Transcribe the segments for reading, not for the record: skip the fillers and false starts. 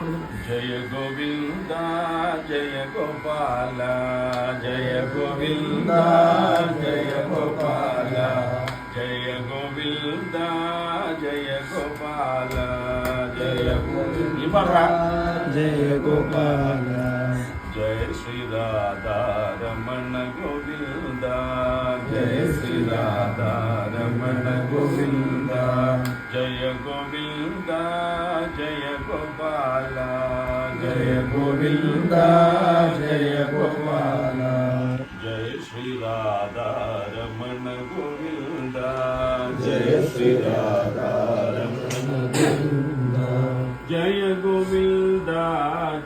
Jaya Govinda Jaya Gopala Jaya Govinda Jaya Gopala Jaya Govinda Jaya Gopala Jaya Govinda Jaya Gopala Jaya Shri Radha Ramana Govinda Jaya Shri Radha Ramana Govinda Jaya Govinda Jaya Gopala Jaya Govinda Jaya Gopala Jaya Shri Radha Ramana Govinda Jaya Shri Radha Ramana Govinda Jaya Govinda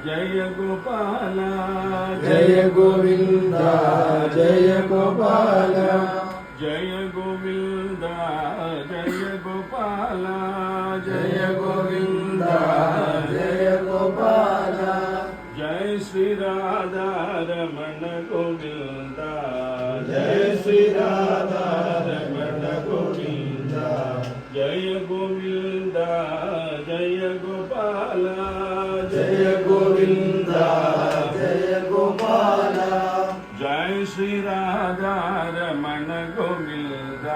Jaya Gopala Jaya Govinda Jaya Gopala Jaya Govinda Jaya Gopala Jaya Govinda Jaya Gopala Jaya Shri Radha Ramana Govinda Jaya Shri Radha Ramana Govinda Jaya Govinda Jaya Gopala Jaya Govinda Jaya Gopala Jaya Shri Radha Ramana Govinda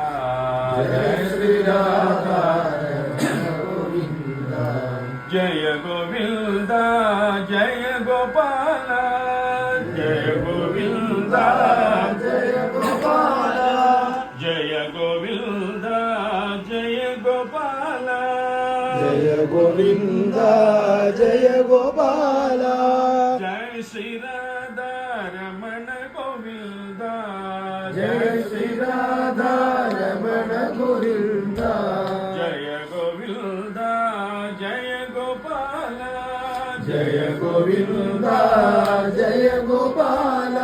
Jaya Shri Radha Ramana Govinda Jaya Govinda Jaya Gopala Jaya Govinda Jaya Gopala Jaya Govinda Jaya Gopala Jaya Govinda Jaya Gopala Jaya Shri Radha Ramana Govinda Jaya Shri Radha Ramana Govinda Jaya Govinda Jaya Gopala Jaya Govinda Jaya Gopala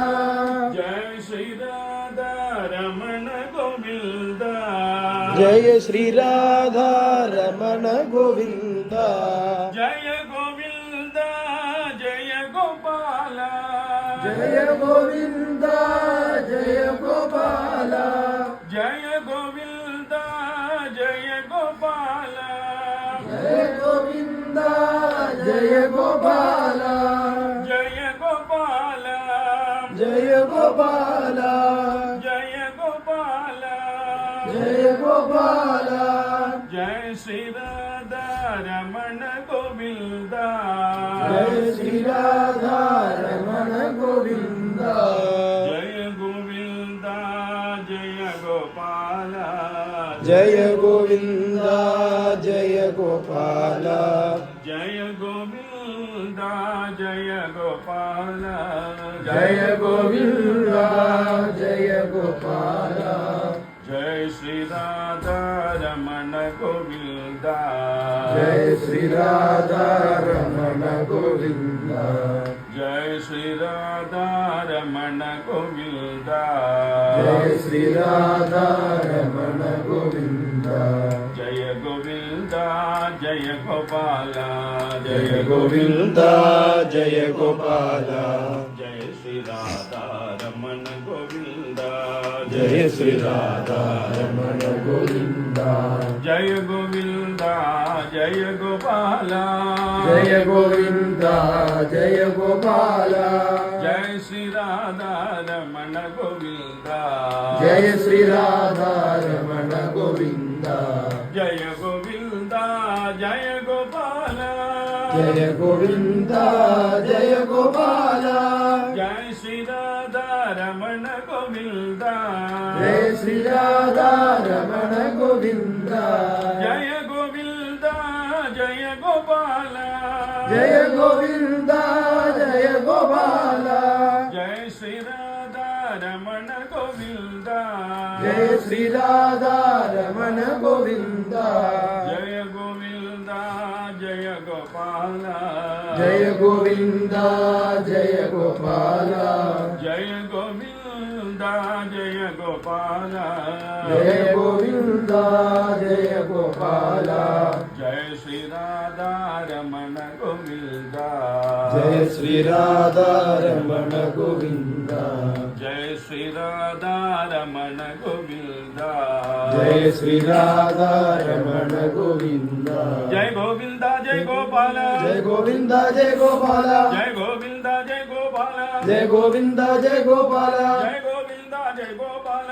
Jaya Shri Radha Ramana Govinda Jaya Shri Radha Ramana Govinda Jaya Govinda Jaya Gopala Jaya Govinda Jaya Gopala Jaya Govinda Jaya Gopala Jaya Govinda Jaya Gopala Jaya Gopala Jaya Gopala Jaya Gopala Jaya Gopala Jaya Shri Radha Ramana Govinda Jaya Shri Radha Ramana Govinda Jaya Govinda Jaya Gopala Jaya Govinda Jaya Gopala Jaya Govinda Jaya Gopala Jaya Govinda Jaya Gopala Jaya Shri Radha Ramana Govinda Jaya Shri Radha Ramana Govinda Jaya Shri Radha Ramana Govinda Jaya Shri Radha Ramana Govinda Jaya Govinda Jaya Gopala Jaya Govinda Jaya Gopala Jaya Shri Radha Ramana Govinda Jaya Shri Radha Ramana Govinda Jaya Govinda Jaya Gopala Jaya Govinda Jaya Gopala Jaya Shri Radha Ramana Govinda Jaya Shri Radha Ramana Govinda Jaya Govinda Jaya Gopala Jaya Govinda Jaya Gopala Jaya Shri Radha Ramana Govinda Jaya Shri Radha Ramana Govinda Jaya Govinda Jaya Gopala Jaya Govinda Jaya Gopala Jaya Shri Radha Ramana Govinda Jaya Shri Radha Ramana Govinda Jaya Govinda Jaya Gopala Jaya Govinda Jaya Gopala Jaya Govinda Jaya Gopala Jaya Govinda Jaya Gopala Jaya Shri Radha Ramana Govinda Jaya Shri Radha Ramana Govinda Jaya Shri Radha Ramana Govinda Jaya Shri Radha Ramana Govinda Jaya Govinda Jaya Gopala Gopala Jaya Govinda Jaya Gopala Jaya Govinda Jaya Gopala Jaya Govinda Jaya Gopala Jaya Govinda Jaya Gopala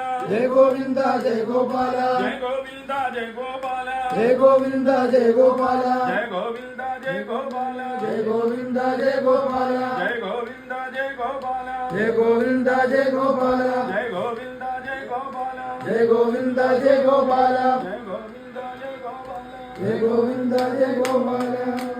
Jaya Govinda Jaya Gopala Jaya Govinda Jaya Gopala Jaya Govinda Jaya Gopala Jaya Govinda Jaya Gopala Jaya Govinda Jaya Gopala Jaya Govinda Jaya Gopala Jaya Govinda Jaya Gopala Jaya Govinda Jaya Gopala Jaya Govinda Jaya Gopala Jaya Govinda Jaya Gopala Jaya Govinda Jaya Gopala